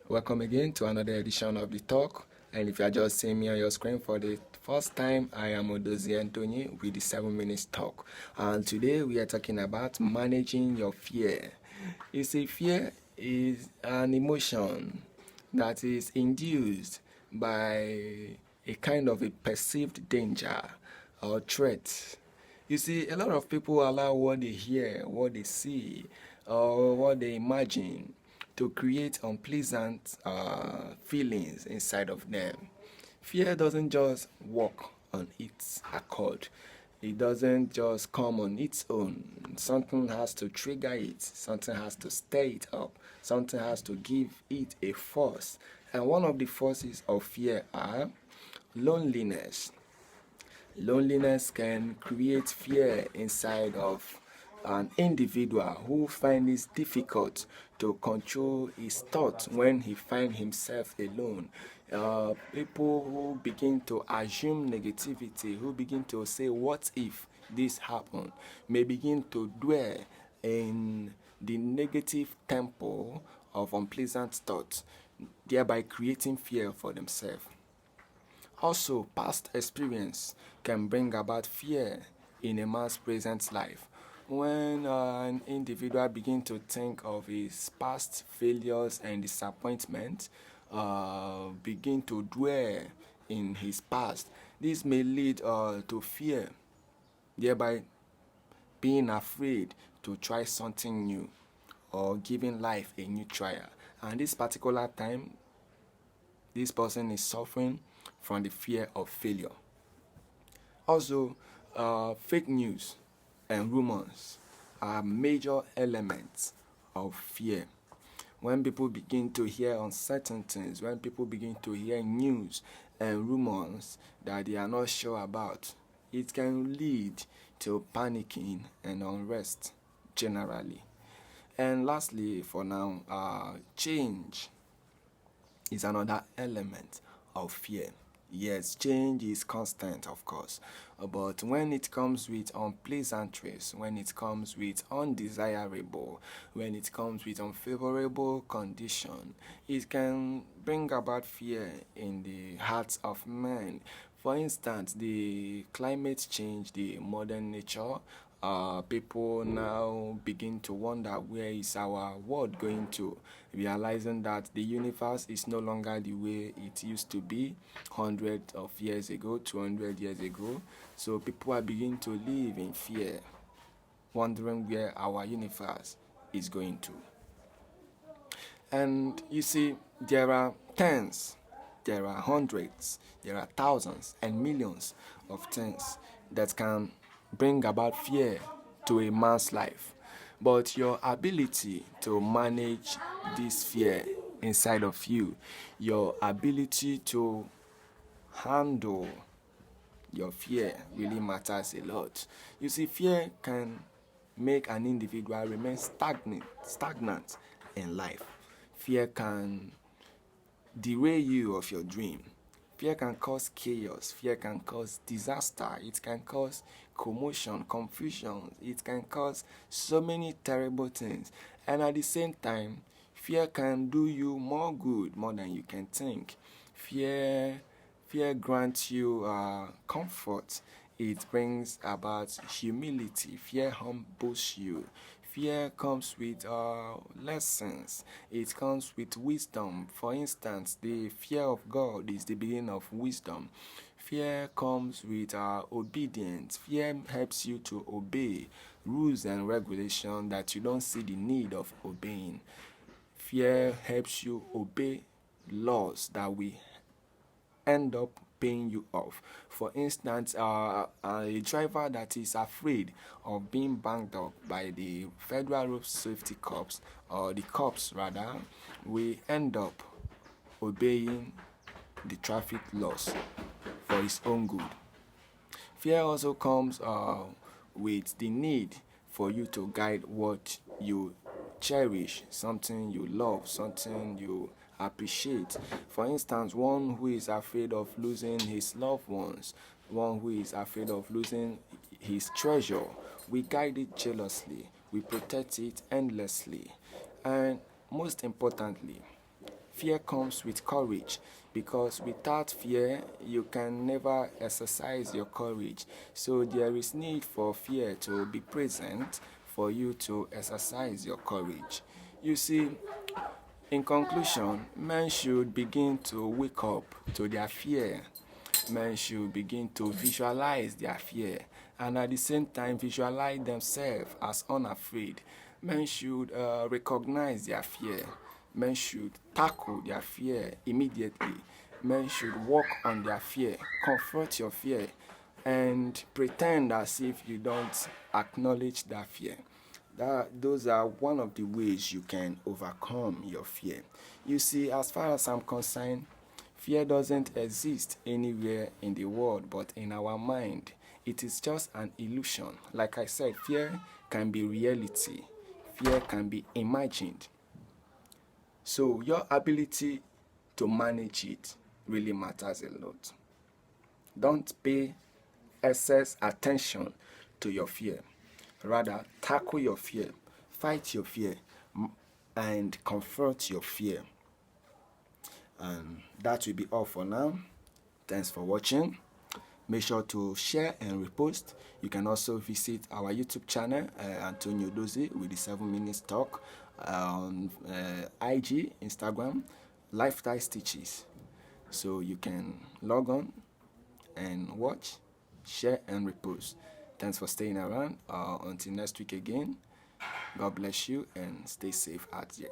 Welcome again to another edition of The Talk. And if you are just seeing me on your screen for the first time, I am Odozi Anthony with the 7 Minutes Talk. And today we are talking about managing your fear. You see, fear is an emotion that is induced by a kind of a perceived danger or threat. You see, a lot of people allow what they hear, what they see, or what they imagine to create unpleasant feelings inside of them. Fear doesn't just walk on its accord. It doesn't just come on its own. Something has to trigger it. Something has to stir it up. Something has to give it a force. And one of the forces of fear are loneliness. Loneliness can create fear inside of an individual who finds it difficult to control his thoughts when he finds himself alone. People who begin to assume negativity, who begin to say, what if this happened, may begin to dwell in the negative tempo of unpleasant thoughts, thereby creating fear for themselves. Also, past experience can bring about fear in a man's present life. When an individual begins to think of his past failures and disappointment, begin to dwell in his past, this may lead to fear, thereby being afraid to try something new or giving life a new trial. And this particular time, this person is suffering from the fear of failure. Also, fake news and rumors are major elements of fear. When people begin to hear uncertain things, when people begin to hear news and rumors that they are not sure about, it can lead to panicking and unrest generally. And lastly, for now, change is another element of fear. Yes, change is constant, of course, but when it comes with unpleasantries, when it comes with undesirable, when it comes with unfavorable condition, it can bring about fear in the hearts of men. For instance, the climate change, the modern nature, people now begin to wonder where is our world going to, realizing that the universe is no longer the way it used to be hundreds of years ago, 200 years ago. So people are beginning to live in fear, wondering where our universe is going to. And you see, there are tens, there are hundreds, there are thousands and millions of things that can bring about fear to a man's life. But your ability to manage this fear inside of you, your ability to handle your fear really matters a lot. You see, fear can make an individual remain stagnant in life. Fear can derail you of your dream. Fear can cause chaos. Fear can cause disaster. It can cause commotion, confusion. It can cause so many terrible things. And at the same time, fear can do you more good, more than you can think. Fear grants you comfort. It brings about humility. Fear humbles you. Fear comes with lessons. It comes with wisdom. For instance, the fear of God is the beginning of wisdom. Fear comes with obedience. Fear helps you to obey rules and regulations that you don't see the need of obeying. Fear helps you obey laws that will end up paying you off. For instance, a driver that is afraid of being banged up by the Federal Road Safety Corps, or the cops rather, will end up obeying the traffic laws for his own good. Fear also comes with the need for you to guide what you cherish, something you love, something you appreciate. For instance, one who is afraid of losing his loved ones, one who is afraid of losing his treasure, we guide it jealously, we protect it endlessly. And most importantly, fear comes with courage, because without fear you can never exercise your courage. So there is need for fear to be present for you to exercise your courage. You see, in conclusion, men should begin to wake up to their fear. Men should begin to visualize their fear, and at the same time visualize themselves as unafraid. Men should recognize their fear. Men should tackle their fear immediately. Men should work on their fear, confront your fear, and pretend as if you don't acknowledge that fear. Those are one of the ways you can overcome your fear. You see, as far as I'm concerned, fear doesn't exist anywhere in the world but in our mind. It is just an illusion. Like I said, fear can be reality. Fear can be imagined. So your ability to manage it really matters a lot. Don't pay excess attention to your fear. Rather, tackle your fear, fight your fear, and confront your fear. And that will be all for now. Thanks for watching. Make sure to share and repost. You can also visit our YouTube channel, Anthony Odozi, with the 7 Minutes Talk, on IG, Instagram, Lifestyle Stitches. So you can log on and watch, share, and repost. Thanks for staying around. Until next week again, God bless you and stay safe out there.